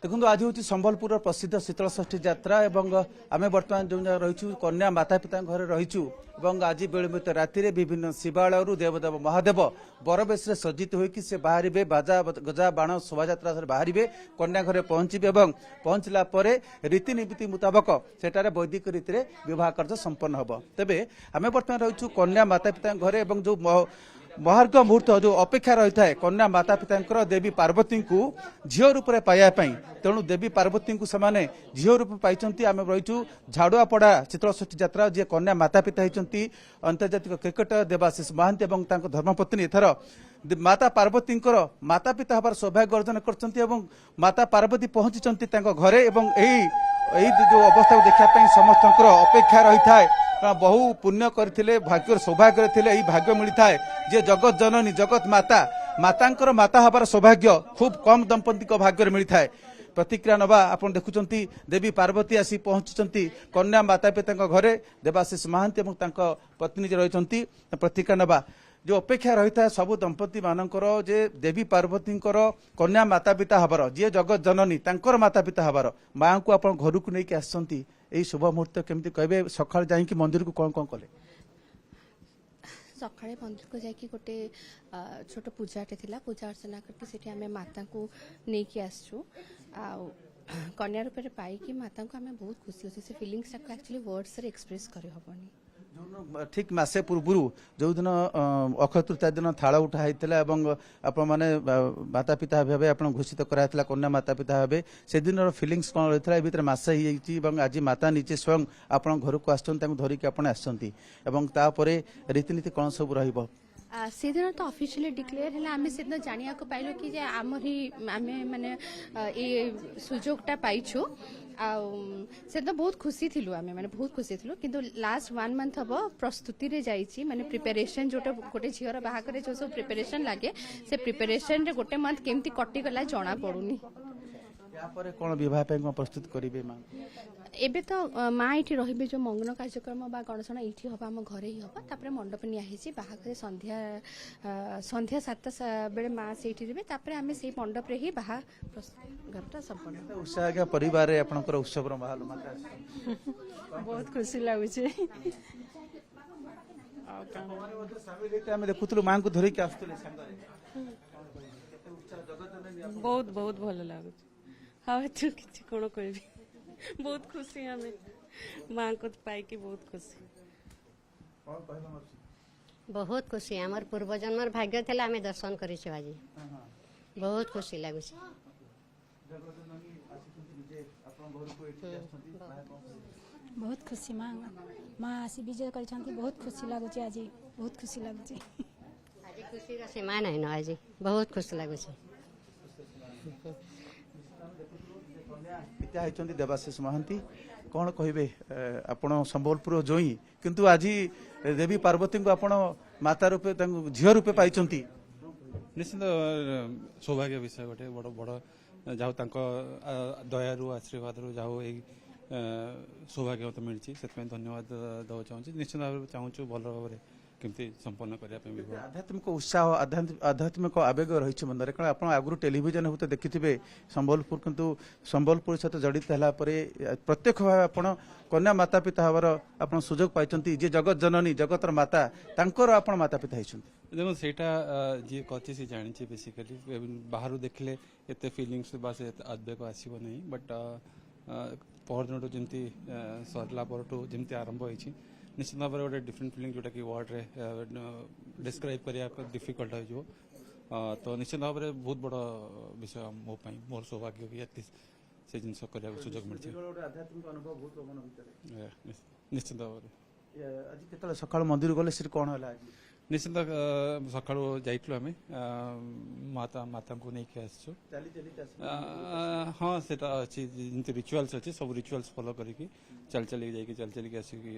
देखो आज हूँ संबलपुर प्रसिद्ध शीतल षष्ठी यात्रा आम बर्तमान जो रही कन्या माता पिता घर रहीचु आज विलंबित राति विभिन्न शिवालय देवदेव महादेव बरबेश सज्जित होकर से बाहर बाजा गजा बाण शोभा बाहर कन्या घर पहुंचे पहुंचला रीतिनीति मुताबक सेठारे वैदिक रीति विवाह कार्य संपन्न हम तेज आम बर्तमान रही कन्या माता पिता घरे जो महार्घ मुहूर्त जो अपेक्षा रही है कन्या माता पिता देवी पार्वती को झील रूप में पाइबापी तेणु देवी पार्वती को सेमाने झील रूप में पाई आम रही झाड़ुआपड़ा शीतल षष्ठी यात्रा जी कन्या माता पिता होती अंतर्जातिक क्रिकेटर देवाशीष महांती और धर्मपत्नी एथर माता पार्वती माता पिता हबार सौभाग्य अर्जन कर माता पार्वती पहुंची घरे जो अवस्था देखा समस्त अपेक्षा रही है बहु पुण्य करथिले भाग्य सौभाग्य थे भाग्य मिलता है जे जगत जननी जगत माता मातांकर माता हबार सौभाग्य खूब कम दंपति भाग्य मिलता है प्रतिक्रिया नवा आपन देखुचंती देवी पार्वती आसी पहुंचुचंती कन्या माता पिता घरे देवाशीष महांती और पत्नी रही प्रतिक्रिया नवा जो अपेक्षा रही है सबु दंपति मानकर जे देवी पार्वती कन्या माता पिता हबार जी जगत जननी तांकर माता पिता हबार माँ को आप घर को लेकिन आसती यही शुभ मुहूर्त केमती कहे सकाल जाइए मंदिर को कौन कौन कले सका मंदिर को जाकि गोटे छोट पूजाटे थिला पूजा अर्चना करके आम माता को लेकिन आसचु कन्या रूप में पाई माता को आम बहुत खुशी अच्छे से फिलिंग्स एक्चुअली वर्ड्स रे एक्सप्रेस कर हेनी ठीक मसे पूर्व जो दिन अक्षय तृतीया दिन थाल उठा होता आप माता पिता भाव आप घोषित कराइला कन्या माता भाव से दिन फिलिंग्स कौन रही है भितर मसे ही आज माता निजे स्वयं आप घर को धरिकी आप आसपर रीतिनीति कौन सब रही से दिन तो ऑफिशियली डिक्लेयर है आम से दिन जाना पाइलु कि आमर ही आम माने ये सुजोगटा पाइछु से दिन बहुत खुशी थिलु आम माने बहुत खुशी थिलु किंतु लास्ट 1 मंथ हम प्रस्तुति रे जाइछि माने प्रिपरेशन जोटा गोटे झीर बाहाकर जो सब प्रिपरेशन लगे से प्रिपरेशन रे गोटे मंथ केमती कटि गला जना पड़ुनी कौन विवाह प्रस्तुत करेंगे माँ एबे तो माँ ये रही जो मंगन कार्यक्रम बा गणेशना ये हम आम घरे ही हम तापर मंडप नियाही बाहाघर संध्या संध्या 7 बेले माँ से आम से मंडप रे ही बाहाघर संपन्न उत्साह परिवार आपनकर उत्सव माहौल बहुत खुशी लगुचे देखुलु माँ को धरिक बहुत बहुत भल लगुच हाँ तू कि कौन कह बहुत खुशी हमें माँ को पाई बहुत खुशी बहुत खुशी आमर पूर्व जन्मर भाग्य थे आम दर्शन कर आज बहुत खुशी लगुच बहुत खुशी माँ माँ आसी विजय कर बहुत खुशी लगुच आज बहुत खुशी लगुच आज खुशी सीमा नहीं ना आज बहुत खुशी लगुच पिता होती देवाशीष महांती कौन कहे आपण संबलपुर जोई किंतु आज देवी पार्वती को आपण माता रूपे झील रूपे पाई निश्चित सौभाग्य विषय गोटे बड़ बड़ जाऊ दयारू आशीर्वाद जाऊ सौभाग्य मत मिली से धन्यवाद देवा चाहूँगी निश्चित भाव चाहूँ भल भाव केमती संपन्न करने आध्यात्मिक उत्साह आध्यात्मिक आवेग रही मंदिर कारण आप आगु टेलीविजन होते देखिथे संबलपुर किंतु संबलपुर सहित जड़ित है प्रत्यक्ष भाव आप कन्या माता पिता हबार आप सुजोग पाई जे जगत जननी जगतर माता तांकर आप माता पिता होती देखो सेटा जी कथि से जानी बेसिकली बाहर देखले एते फीलिंग्स बास आवेग आसब नहीं बट परदिन जमी सरला पर जमी आरंभ होती निश्चित भाव गोटे डिफरेंट फीलिंग जोटा कि वर्ड रे डिस्क्राइब करने डिफिकल्ट हो तो निश्चित भाव में बहुत बड़ विषय मोपाई मोर सौभाग्य कि से जिन सुजोग मिलती निश्चित भाव आज केत सका मंदिर गले कौन है निश्चित सका जाइलु आम माता को लेकिन आसचु हाँ से अच्छी जमी रिचुआल्स अच्छी सब रिचुआल्स फॉलो करके चल चलिक चल चलिक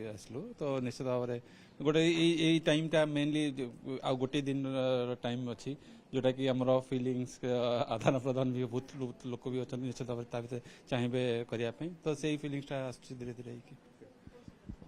आसलु तो निश्चित भाव में गोटे यही टाइम टा मेनली आ गोटे दिन टाइम अच्छी जोटा कि आमर फिलिंग्स आदान प्रदान भी बहुत लोक भी अच्छा निश्चित भाव में चाहिए करने तो से फिलिंग्स धीरे धीरे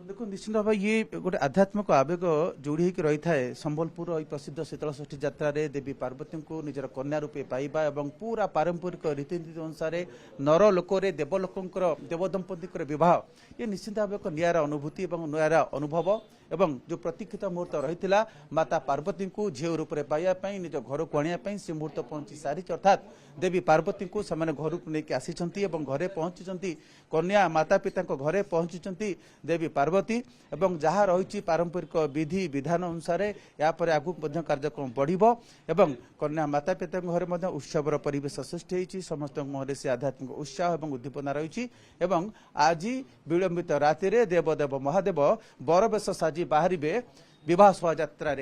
देखो निश्चित भाव ये गोटे आध्यात्मिक आवेग जोड़ी होकर रही है संबलपुर प्रसिद्ध शीतल षष्ठी यात्रा रे देवी पार्वती को निजर कन्या रूपे पाइबा और पूरा पारंपरिक रीतिनीति अनुसार नर लोकरे देवलोकंकर देवदंपति विवाह ये निश्चित भाव एक निरा अनुभूति और निरा अनुभव एवं जो प्रतीक्षित मुहूर्त रही माता पार्वती को झील रूप में पाइबापी निज घर को आने से मुहूर्त पहुंची सारी अर्थात देवी पार्वती को से घर को लेकिन आसी घरे पहुंची कन्या माता पिता घरे पहुंची देवी पार्वती एवं जहाँ रही पारंपरिक विधि विधान अनुसार यापर आगु कार्यक्रम बढ़िबो एवं कन्या माता पिता घरे उत्सवर परिवेश सृष्टि होती समस्त मुहर से आध्यात्मिक उत्साह और उद्दीपना रही एवं आज विलंबित राति देवदेव महादेव बरवेश साजी बाहर विवाह शोभा यात्रा